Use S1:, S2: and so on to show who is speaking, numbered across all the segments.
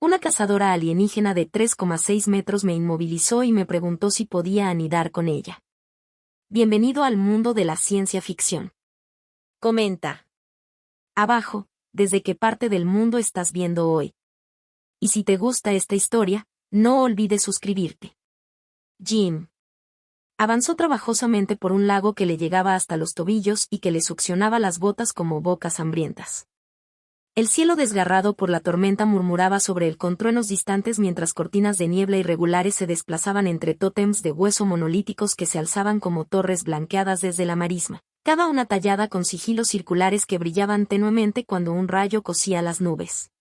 S1: Una cazadora alienígena de 3,6 metros me inmovilizó y me preguntó si podía anidar con ella. Bienvenido al mundo de la ciencia ficción. Comenta. Abajo, desde qué parte del mundo estás viendo hoy. Y si te gusta esta historia, no olvides suscribirte. Jim. Avanzó trabajosamente por un lago que le llegaba hasta los tobillos y que le succionaba las botas como bocas hambrientas. El cielo desgarrado por la tormenta murmuraba sobre él con truenos distantes mientras cortinas de niebla irregulares se desplazaban entre tótems de hueso monolíticos que se alzaban como torres blanqueadas desde la marisma, cada una tallada con sigilos circulares que brillaban tenuemente cuando un rayo cosía las nubes.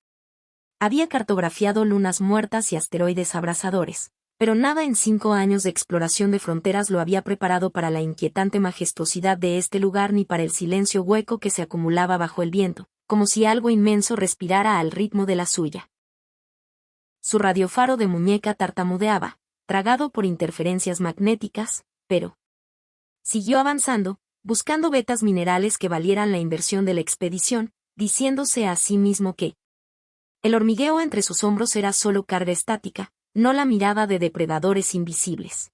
S1: Había cartografiado lunas muertas y asteroides abrasadores, pero nada en 5 años de exploración de fronteras lo había preparado para la inquietante majestuosidad de este lugar ni para el silencio hueco que se acumulaba bajo el viento, como si algo inmenso respirara al ritmo de la suya. Su radiofaro de muñeca tartamudeaba, tragado por interferencias magnéticas, pero siguió avanzando, buscando vetas minerales que valieran la inversión de la expedición, diciéndose a sí mismo que el hormigueo entre sus hombros era solo carga estática, no la mirada de depredadores invisibles.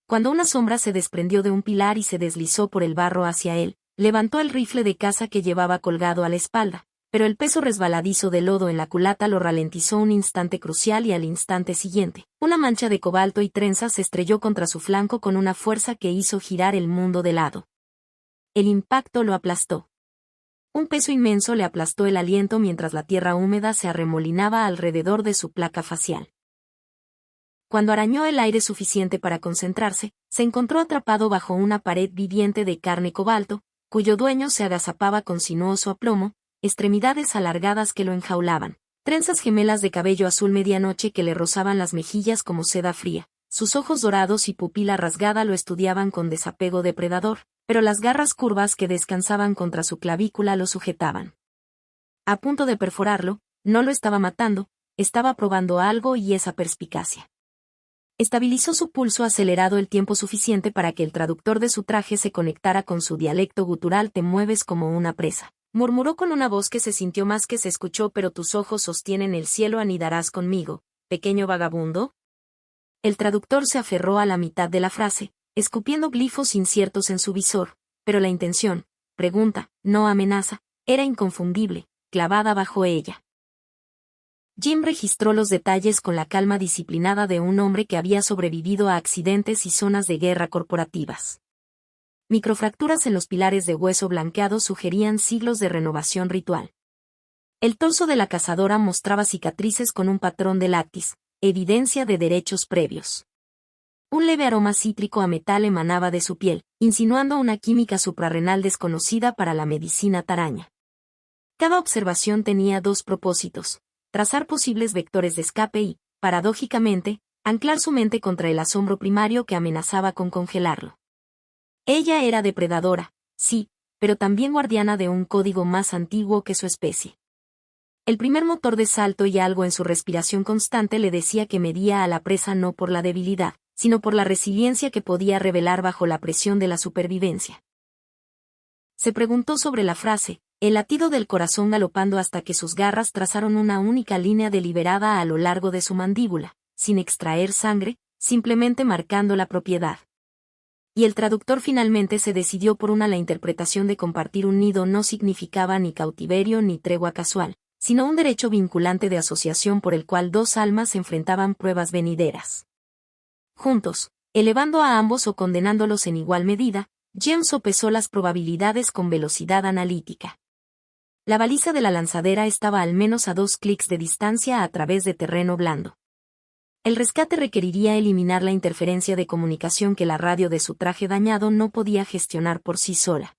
S1: Cuando una sombra se desprendió de un pilar y se deslizó por el barro hacia él, levantó el rifle de caza que llevaba colgado a la espalda, pero el peso resbaladizo de lodo en la culata lo ralentizó un instante crucial y al instante siguiente, una mancha de cobalto y trenzas se estrelló contra su flanco con una fuerza que hizo girar el mundo de lado. El impacto lo aplastó. Un peso inmenso le aplastó el aliento mientras la tierra húmeda se arremolinaba alrededor de su placa facial. Cuando arañó el aire suficiente para concentrarse, se encontró atrapado bajo una pared viviente de carne cobalto, cuyo dueño se agazapaba con sinuoso aplomo, extremidades alargadas que lo enjaulaban, trenzas gemelas de cabello azul medianoche que le rozaban las mejillas como seda fría. Sus ojos dorados y pupila rasgada lo estudiaban con desapego depredador, pero las garras curvas que descansaban contra su clavícula lo sujetaban. A punto de perforarlo, no lo estaba matando, estaba probando algo y esa perspicacia. Estabilizó su pulso acelerado el tiempo suficiente para que el traductor de su traje se conectara con su dialecto gutural. Te mueves como una presa, murmuró con una voz que se sintió más que se escuchó. Pero tus ojos sostienen el cielo. ¿Anidarás conmigo, pequeño vagabundo? El traductor se aferró a la mitad de la frase, escupiendo glifos inciertos en su visor, pero la intención, pregunta, no amenaza, era inconfundible, clavada bajo ella. Jim registró los detalles con la calma disciplinada de un hombre que había sobrevivido a accidentes y zonas de guerra corporativas. Microfracturas en los pilares de hueso blanqueado sugerían siglos de renovación ritual. El torso de la cazadora mostraba cicatrices con un patrón de látiz, evidencia de derechos previos. Un leve aroma cítrico a metal emanaba de su piel, insinuando una química suprarrenal desconocida para la medicina taraña. Cada observación tenía 2 propósitos: trazar posibles vectores de escape y, paradójicamente, anclar su mente contra el asombro primario que amenazaba con congelarlo. Ella era depredadora, sí, pero también guardiana de un código más antiguo que su especie. El primer motor de salto y algo en su respiración constante le decía que medía a la presa no por la debilidad, sino por la resiliencia que podía revelar bajo la presión de la supervivencia. Se preguntó sobre la frase, el latido del corazón galopando hasta que sus garras trazaron una única línea deliberada a lo largo de su mandíbula, sin extraer sangre, simplemente marcando la propiedad. Y el traductor finalmente se decidió por una. La interpretación de compartir un nido no significaba ni cautiverio ni tregua casual, sino un derecho vinculante de asociación por el cual 2 almas enfrentaban pruebas venideras. Juntos, elevando a ambos o condenándolos en igual medida, Jim sopesó las probabilidades con velocidad analítica. La baliza de la lanzadera estaba al menos a 2 clics de distancia a través de terreno blando. El rescate requeriría eliminar la interferencia de comunicación que la radio de su traje dañado no podía gestionar por sí sola.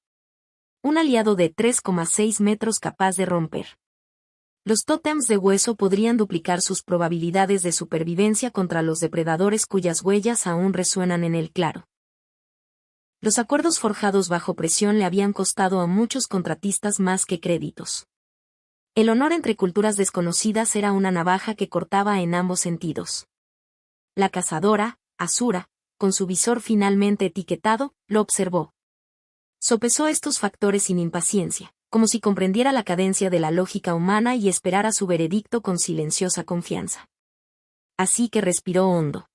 S1: Un aliado de 3,6 metros capaz de romper. Los tótems de hueso podrían duplicar sus probabilidades de supervivencia contra los depredadores cuyas huellas aún resuenan en el claro. Los acuerdos forjados bajo presión le habían costado a muchos contratistas más que créditos. El honor entre culturas desconocidas era una navaja que cortaba en ambos sentidos. La cazadora, Azura, con su visor finalmente etiquetado, lo observó. Sopesó estos factores sin impaciencia, como si comprendiera la cadencia de la lógica humana y esperara su veredicto con silenciosa confianza. Así que respiró hondo.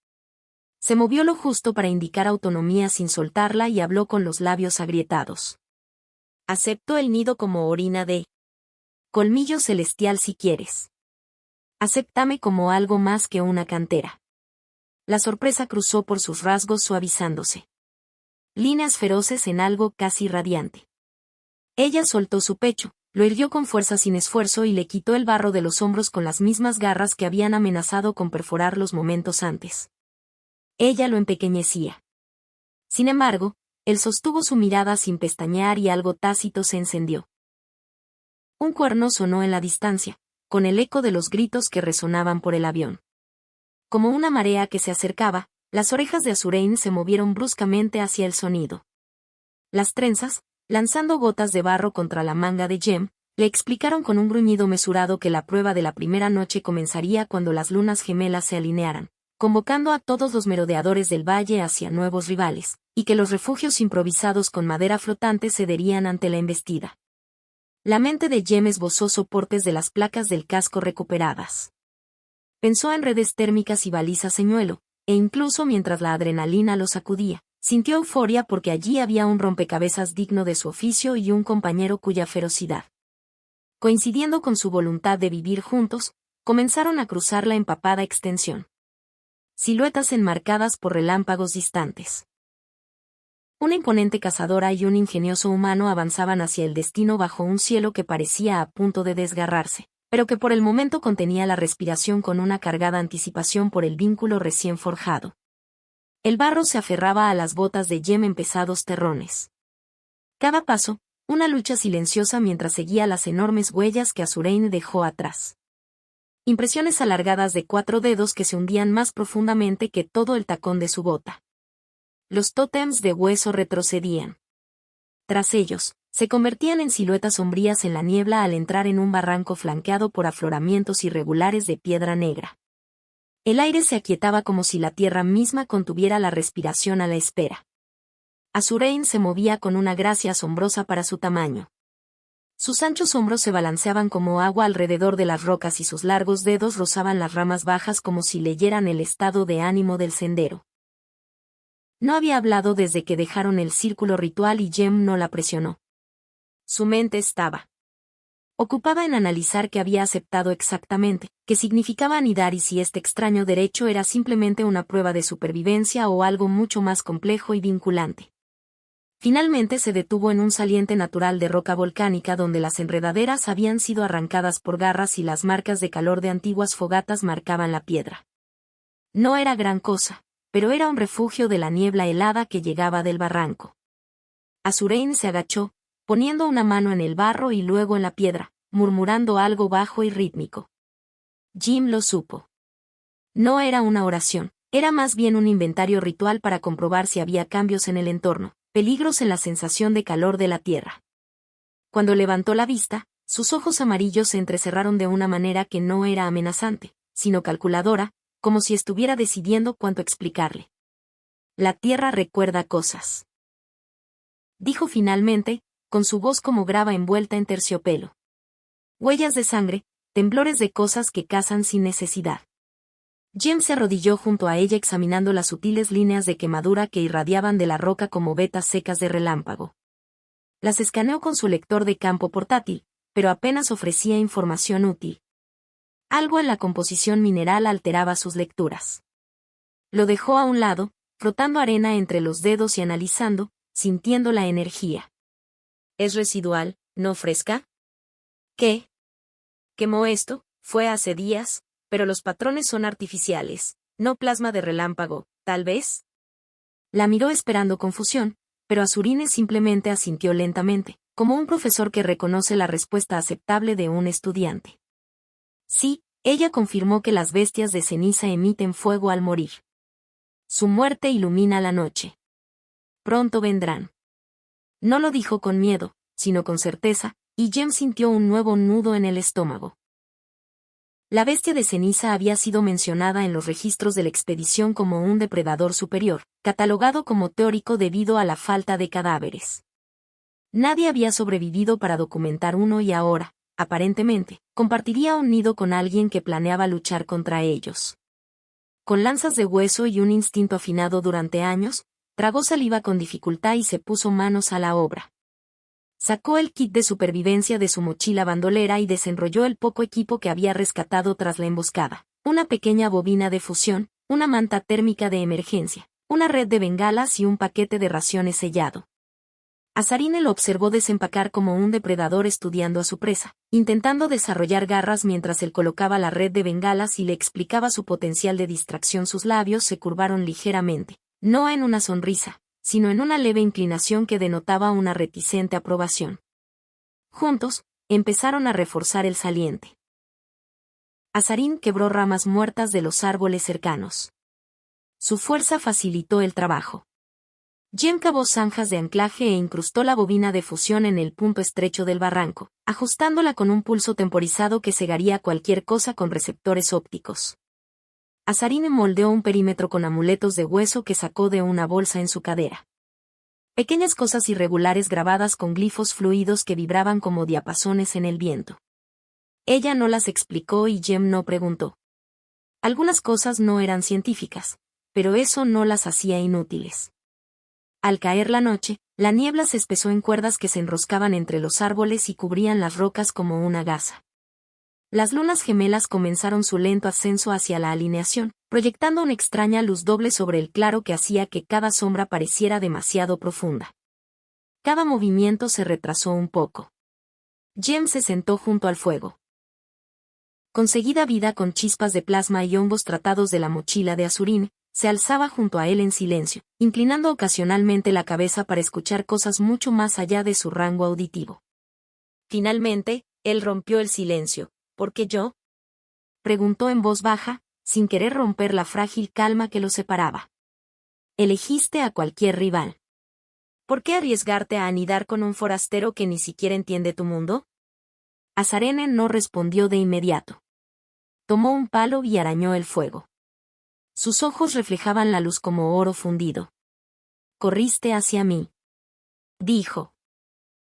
S1: Se movió lo justo para indicar autonomía sin soltarla y habló con los labios agrietados. Acepto el nido como orina de colmillo celestial si quieres. Acéptame como algo más que una cantera. La sorpresa cruzó por sus rasgos suavizándose. Líneas feroces en algo casi radiante. Ella soltó su pecho, lo irguió con fuerza sin esfuerzo y le quitó el barro de los hombros con las mismas garras que habían amenazado con perforarlos momentos antes. Ella lo empequeñecía. Sin embargo, él sostuvo su mirada sin pestañear y algo tácito se encendió. Un cuerno sonó en la distancia, con el eco de los gritos que resonaban por el avión. Como una marea que se acercaba, las orejas de Azurain se movieron bruscamente hacia el sonido. Las trenzas, lanzando gotas de barro contra la manga de Jem, le explicaron con un gruñido mesurado que la prueba de la primera noche comenzaría cuando las lunas gemelas se alinearan, convocando a todos los merodeadores del valle hacia nuevos rivales, y que los refugios improvisados con madera flotante cederían ante la embestida. La mente de Jem esbozó soportes de las placas del casco recuperadas. Pensó en redes térmicas y balizas señuelo, e incluso mientras la adrenalina lo sacudía, sintió euforia porque allí había un rompecabezas digno de su oficio y un compañero cuya ferocidad, coincidiendo con su voluntad de vivir juntos, comenzaron a cruzar la empapada extensión. Siluetas enmarcadas por relámpagos distantes. Una imponente cazadora y un ingenioso humano avanzaban hacia el destino bajo un cielo que parecía a punto de desgarrarse, pero que por el momento contenía la respiración con una cargada anticipación por el vínculo recién forjado. El barro se aferraba a las botas de Jem en pesados terrones. Cada paso, una lucha silenciosa mientras seguía las enormes huellas que Azurain dejó atrás. Impresiones alargadas de 4 dedos que se hundían más profundamente que todo el tacón de su bota. Los tótems de hueso retrocedían. Tras ellos, se convertían en siluetas sombrías en la niebla al entrar en un barranco flanqueado por afloramientos irregulares de piedra negra. El aire se aquietaba como si la tierra misma contuviera la respiración a la espera. Azurain se movía con una gracia asombrosa para su tamaño. Sus anchos hombros se balanceaban como agua alrededor de las rocas y sus largos dedos rozaban las ramas bajas como si leyeran el estado de ánimo del sendero. No había hablado desde que dejaron el círculo ritual y Jem no la presionó. Su mente estaba ocupada en analizar qué había aceptado exactamente, qué significaba anidar y si este extraño derecho era simplemente una prueba de supervivencia o algo mucho más complejo y vinculante. Finalmente se detuvo en un saliente natural de roca volcánica donde las enredaderas habían sido arrancadas por garras y las marcas de calor de antiguas fogatas marcaban la piedra. No era gran cosa, pero era un refugio de la niebla helada que llegaba del barranco. Azurain se agachó, poniendo una mano en el barro y luego en la piedra, murmurando algo bajo y rítmico. Jem lo supo. No era una oración, era más bien un inventario ritual para comprobar si había cambios en el entorno, peligros en la sensación de calor de la tierra. Cuando levantó la vista, sus ojos amarillos se entrecerraron de una manera que no era amenazante, sino calculadora, como si estuviera decidiendo cuánto explicarle. La tierra recuerda cosas. Dijo finalmente, con su voz como grava envuelta en terciopelo. Huellas de sangre, temblores de cosas que cazan sin necesidad. Jem se arrodilló junto a ella examinando las sutiles líneas de quemadura que irradiaban de la roca como vetas secas de relámpago. Las escaneó con su lector de campo portátil, pero apenas ofrecía información útil. Algo en la composición mineral alteraba sus lecturas. Lo dejó a un lado, frotando arena entre los dedos y analizando, sintiendo la energía. ¿Es residual, no fresca? ¿Qué? Quemó esto, fue hace días, pero los patrones son artificiales, no plasma de relámpago, tal vez. La miró esperando confusión, pero Azurain simplemente asintió lentamente, como un profesor que reconoce la respuesta aceptable de un estudiante. Sí, ella confirmó que las bestias de ceniza emiten fuego al morir. Su muerte ilumina la noche. Pronto vendrán. No lo dijo con miedo, sino con certeza, y Jem sintió un nuevo nudo en el estómago. La bestia de ceniza había sido mencionada en los registros de la expedición como un depredador superior, catalogado como teórico debido a la falta de cadáveres. Nadie había sobrevivido para documentar uno y ahora, aparentemente, compartiría un nido con alguien que planeaba luchar contra ellos. Con lanzas de hueso y un instinto afinado durante años, tragó saliva con dificultad y se puso manos a la obra. Sacó el kit de supervivencia de su mochila bandolera y desenrolló el poco equipo que había rescatado tras la emboscada. Una pequeña bobina de fusión, una manta térmica de emergencia, una red de bengalas y un paquete de raciones sellado. Azarine lo observó desempacar como un depredador estudiando a su presa, intentando desarrollar garras mientras él colocaba la red de bengalas y le explicaba su potencial de distracción. Sus labios se curvaron ligeramente, no en una sonrisa, sino en una leve inclinación que denotaba una reticente aprobación. Juntos, empezaron a reforzar el saliente. Azarín quebró ramas muertas de los árboles cercanos. Su fuerza facilitó el trabajo. Jem cavó zanjas de anclaje e incrustó la bobina de fusión en el punto estrecho del barranco, ajustándola con un pulso temporizado que cegaría cualquier cosa con receptores ópticos. Azarine moldeó un perímetro con amuletos de hueso que sacó de una bolsa en su cadera. Pequeñas cosas irregulares grabadas con glifos fluidos que vibraban como diapasones en el viento. Ella no las explicó y Jem no preguntó. Algunas cosas no eran científicas, pero eso no las hacía inútiles. Al caer la noche, la niebla se espesó en cuerdas que se enroscaban entre los árboles y cubrían las rocas como una gasa. Las lunas gemelas comenzaron su lento ascenso hacia la alineación, proyectando una extraña luz doble sobre el claro que hacía que cada sombra pareciera demasiado profunda. Cada movimiento se retrasó un poco. Jem se sentó junto al fuego. Conseguida vida con chispas de plasma y hongos tratados de la mochila de Azurine, se alzaba junto a él en silencio, inclinando ocasionalmente la cabeza para escuchar cosas mucho más allá de su rango auditivo. Finalmente, él rompió el silencio. ¿Por qué yo?, preguntó en voz baja, sin querer romper la frágil calma que los separaba. Elegiste a cualquier rival. ¿Por qué arriesgarte a anidar con un forastero que ni siquiera entiende tu mundo? Azarine no respondió de inmediato. Tomó un palo y arañó el fuego. Sus ojos reflejaban la luz como oro fundido. Corriste hacia mí, dijo.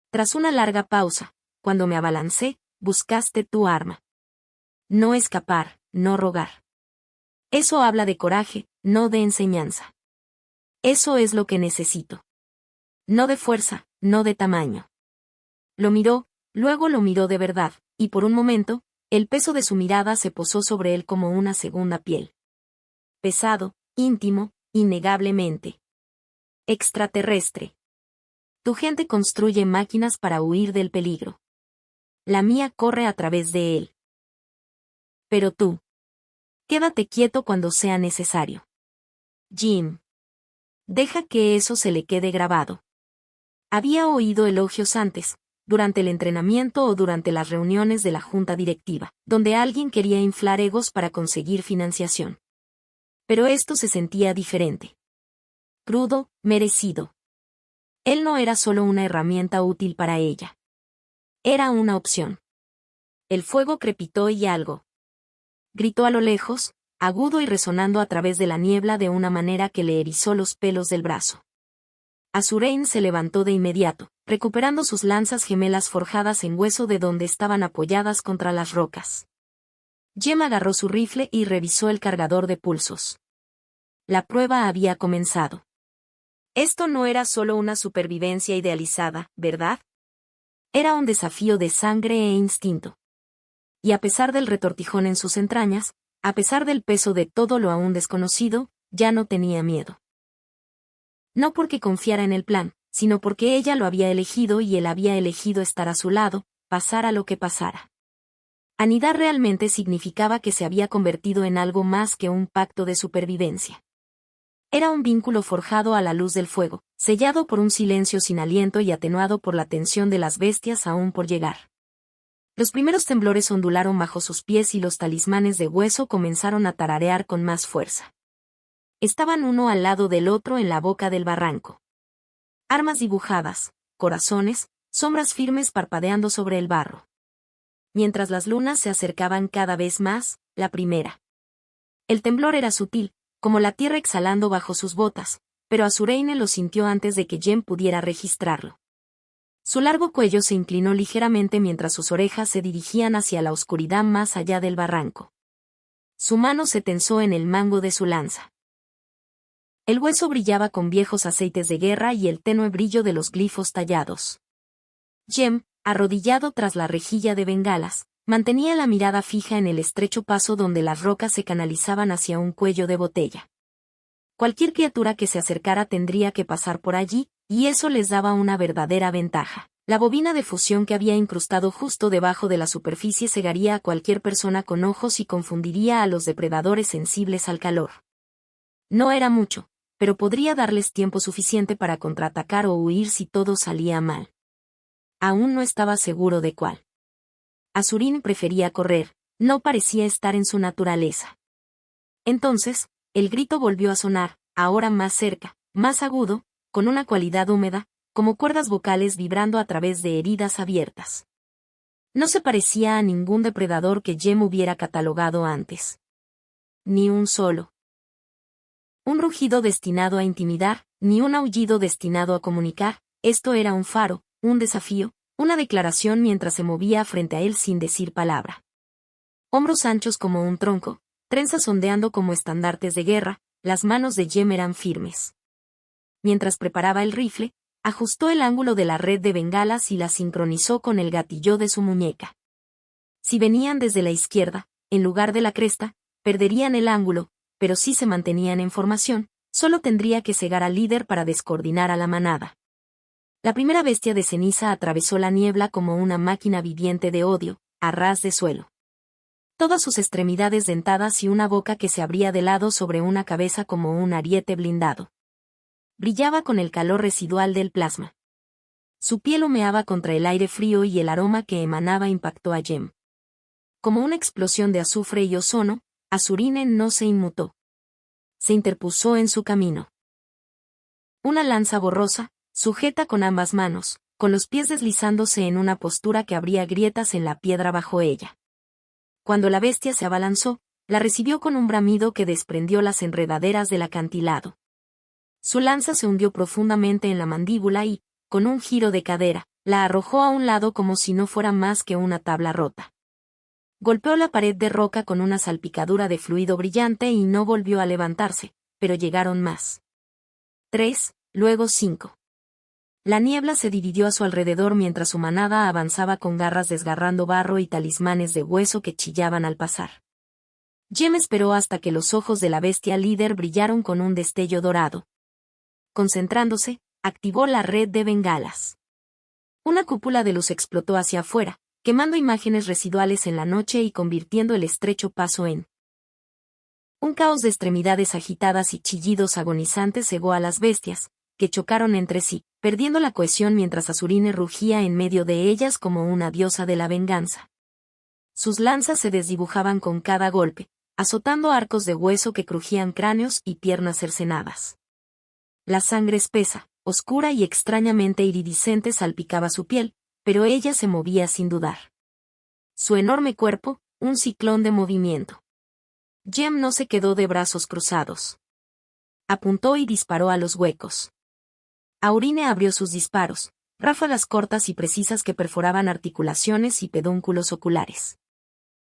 S1: Tras una larga pausa, cuando me abalancé, buscaste tu arma. No escapar, no rogar. Eso habla de coraje, no de enseñanza. Eso es lo que necesito. No de fuerza, no de tamaño. Lo miró, luego lo miró de verdad, y por un momento, el peso de su mirada se posó sobre él como una segunda piel. Pesado, íntimo, innegablemente. Extraterrestre. Tu gente construye máquinas para huir del peligro. La mía corre a través de él. Pero tú. Quédate quieto cuando sea necesario. Jim. Deja que eso se le quede grabado. Había oído elogios antes, durante el entrenamiento o durante las reuniones de la junta directiva, donde alguien quería inflar egos para conseguir financiación. Pero esto se sentía diferente. Crudo, merecido. Él no era solo una herramienta útil para ella. Era una opción. El fuego crepitó y algo gritó a lo lejos, agudo y resonando a través de la niebla de una manera que le erizó los pelos del brazo. Azurain se levantó de inmediato, recuperando sus lanzas gemelas forjadas en hueso de donde estaban apoyadas contra las rocas. Jem agarró su rifle y revisó el cargador de pulsos. La prueba había comenzado. Esto no era solo una supervivencia idealizada, ¿verdad? Era un desafío de sangre e instinto. Y a pesar del retortijón en sus entrañas, a pesar del peso de todo lo aún desconocido, ya no tenía miedo. No porque confiara en el plan, sino porque ella lo había elegido y él había elegido estar a su lado, pasara lo que pasara. Anidar realmente significaba que se había convertido en algo más que un pacto de supervivencia. Era un vínculo forjado a la luz del fuego, sellado por un silencio sin aliento y atenuado por la tensión de las bestias aún por llegar. Los primeros temblores ondularon bajo sus pies y los talismanes de hueso comenzaron a tararear con más fuerza. Estaban uno al lado del otro en la boca del barranco. Armas dibujadas, corazones, sombras firmes parpadeando sobre el barro. Mientras las lunas se acercaban cada vez más, la primera. El temblor era sutil, como la tierra exhalando bajo sus botas, pero Azurain lo sintió antes de que Jem pudiera registrarlo. Su largo cuello se inclinó ligeramente mientras sus orejas se dirigían hacia la oscuridad más allá del barranco. Su mano se tensó en el mango de su lanza. El hueso brillaba con viejos aceites de guerra y el tenue brillo de los glifos tallados. Jem, arrodillado tras la rejilla de bengalas, mantenía la mirada fija en el estrecho paso donde las rocas se canalizaban hacia un cuello de botella. Cualquier criatura que se acercara tendría que pasar por allí, y eso les daba una verdadera ventaja. La bobina de fusión que había incrustado justo debajo de la superficie cegaría a cualquier persona con ojos y confundiría a los depredadores sensibles al calor. No era mucho, pero podría darles tiempo suficiente para contraatacar o huir si todo salía mal. Aún no estaba seguro de cuál. Azurín prefería correr, no parecía estar en su naturaleza. Entonces, el grito volvió a sonar, ahora más cerca, más agudo, con una cualidad húmeda, como cuerdas vocales vibrando a través de heridas abiertas. No se parecía a ningún depredador que Jem hubiera catalogado antes. Ni un solo. Un rugido destinado a intimidar, ni un aullido destinado a comunicar, esto era un faro, un desafío, una declaración mientras se movía frente a él sin decir palabra. Hombros anchos como un tronco, trenzas ondeando como estandartes de guerra, las manos de Jem eran firmes. Mientras preparaba el rifle, ajustó el ángulo de la red de bengalas y la sincronizó con el gatillo de su muñeca. Si venían desde la izquierda, en lugar de la cresta, perderían el ángulo, pero si se mantenían en formación, solo tendría que cegar al líder para descoordinar a la manada. La primera bestia de ceniza atravesó la niebla como una máquina viviente de odio, a ras de suelo. Todas sus extremidades dentadas y una boca que se abría de lado sobre una cabeza como un ariete blindado. Brillaba con el calor residual del plasma. Su piel humeaba contra el aire frío y el aroma que emanaba impactó a Jem. Como una explosión de azufre y ozono, Azurine no se inmutó. Se interpuso en su camino. Una lanza borrosa, sujeta con ambas manos, con los pies deslizándose en una postura que abría grietas en la piedra bajo ella. Cuando la bestia se abalanzó, la recibió con un bramido que desprendió las enredaderas del acantilado. Su lanza se hundió profundamente en la mandíbula y, con un giro de cadera, la arrojó a un lado como si no fuera más que una tabla rota. Golpeó la pared de roca con una salpicadura de fluido brillante y no volvió a levantarse, pero llegaron más. 3, luego 5. La niebla se dividió a su alrededor mientras su manada avanzaba con garras desgarrando barro y talismanes de hueso que chillaban al pasar. Jem esperó hasta que los ojos de la bestia líder brillaron con un destello dorado. Concentrándose, activó la red de bengalas. Una cúpula de luz explotó hacia afuera, quemando imágenes residuales en la noche y convirtiendo el estrecho paso en un caos de extremidades agitadas y chillidos agonizantes cegó a las bestias, que chocaron entre sí, perdiendo la cohesión mientras Azurine rugía en medio de ellas como una diosa de la venganza. Sus lanzas se desdibujaban con cada golpe, azotando arcos de hueso que crujían cráneos y piernas cercenadas. La sangre espesa, oscura y extrañamente iridiscente salpicaba su piel, pero ella se movía sin dudar. Su enorme cuerpo, un ciclón de movimiento. Jem no se quedó de brazos cruzados. Apuntó y disparó a los huecos. Aurine abrió sus disparos, ráfagas cortas y precisas que perforaban articulaciones y pedúnculos oculares.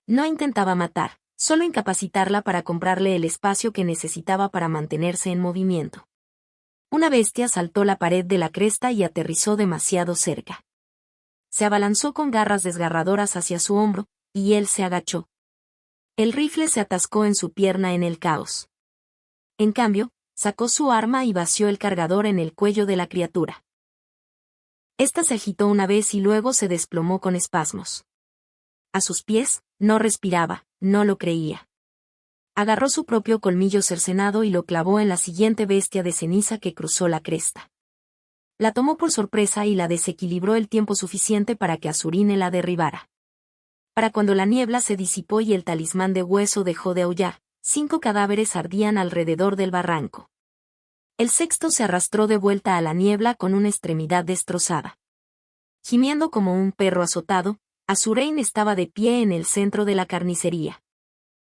S1: No intentaba matar, solo incapacitarla para comprarle el espacio que necesitaba para mantenerse en movimiento. Una bestia saltó la pared de la cresta y aterrizó demasiado cerca. Se abalanzó con garras desgarradoras hacia su hombro, y él se agachó. El rifle se atascó en su pierna en el caos. En cambio, sacó su arma y vació el cargador en el cuello de la criatura. Esta se agitó una vez y luego se desplomó con espasmos. A sus pies, no respiraba, no lo creía. Agarró su propio colmillo cercenado y lo clavó en la siguiente bestia de ceniza que cruzó la cresta. La tomó por sorpresa y la desequilibró el tiempo suficiente para que Azurine la derribara. Para cuando la niebla se disipó y el talismán de hueso dejó de aullar, 5 cadáveres ardían alrededor del barranco. El sexto se arrastró de vuelta a la niebla con una extremidad destrozada. Gimiendo como un perro azotado, Azurain estaba de pie en el centro de la carnicería.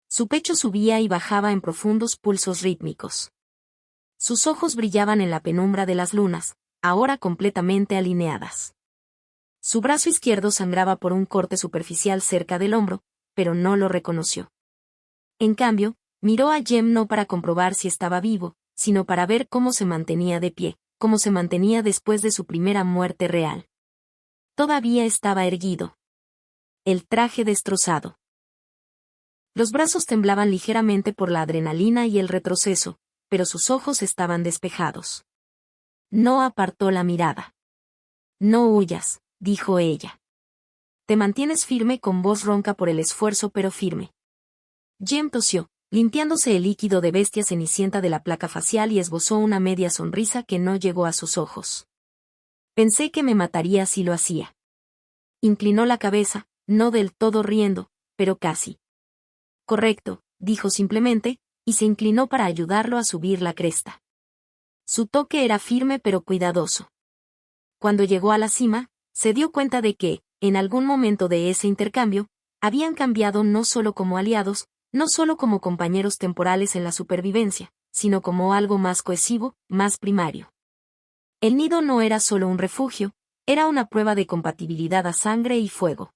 S1: Su pecho subía y bajaba en profundos pulsos rítmicos. Sus ojos brillaban en la penumbra de las lunas, ahora completamente alineadas. Su brazo izquierdo sangraba por un corte superficial cerca del hombro, pero no lo reconoció. En cambio, miró a Jem no para comprobar si estaba vivo, sino para ver cómo se mantenía de pie, cómo se mantenía después de su primera muerte real. Todavía estaba erguido. El traje destrozado. Los brazos temblaban ligeramente por la adrenalina y el retroceso, pero sus ojos estaban despejados. No apartó la mirada. No huyas, dijo ella. Te mantienes firme con voz ronca por el esfuerzo pero firme. Jem tosió, limpiándose el líquido de bestia cenicienta de la placa facial y esbozó una media sonrisa que no llegó a sus ojos. Pensé que me mataría si lo hacía. Inclinó la cabeza, no del todo riendo, pero casi. Correcto, dijo simplemente, y se inclinó para ayudarlo a subir la cresta. Su toque era firme pero cuidadoso. Cuando llegó a la cima, se dio cuenta de que, en algún momento de ese intercambio, habían cambiado no solo como aliados, no solo como compañeros temporales en la supervivencia, sino como algo más cohesivo, más primario. El nido no era solo un refugio, era una prueba de compatibilidad a sangre y fuego.